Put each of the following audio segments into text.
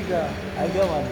ጋር አይገባም።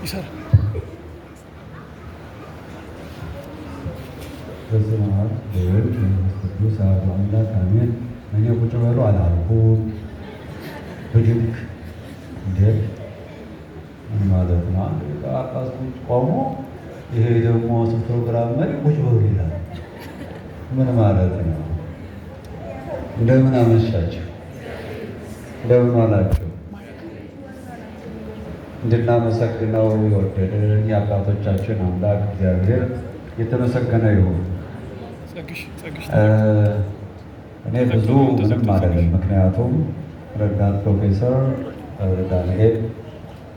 ይሰራል። በስመ አብ ወወልድ ወመንፈስ ቅዱስ አሐዱ አምላክ አሜን። እኔ ቁጭ በሉ አላልኩም። ብድግ እንደ ምን ማለት ነው? አንድ ጳጳስ ቁጭ ቆሞ ይሄ ደግሞ ፕሮግራም መሪ ቁጭ በሉ ይላል። ምን ማለት ነው? እንደምን አመሻችሁ፣ እንደምን ዋላችሁ። እንድናመሰግነው የወደደን የአባቶቻችን አምላክ እግዚአብሔር የተመሰገነ ይሁን። እኔ ብዙ ምንም አይደለም። ምክንያቱም ረዳት ፕሮፌሰር ዳንኤል፣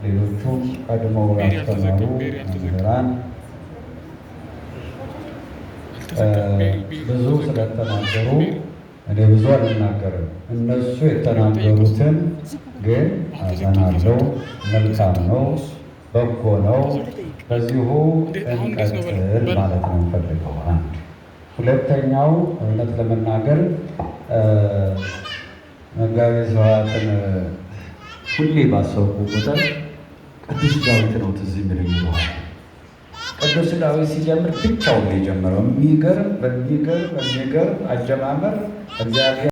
ሌሎቹም ቀድመው ያስተማሩ መምህራን ብዙ ስለተናገሩ እኔ ብዙ አልናገርም። እነሱ የተናገሩትን ግን አዘናለው። መልካም ነው፣ በጎ ነው። በዚሁ እንቀጥል ማለት ነው የምፈልገው። አንድ ሁለተኛው እውነት ለመናገር መጋቤ ስብሐትን ሁሌ ባሰብኩ ቁጥር ቅዱስ ዳዊት ነው ትዝ የሚለኝ። ቅዱስ ዳዊት ሲጀምር ብቻውን የጀመረው የሚገርም አጀማመር እግዚአብሔር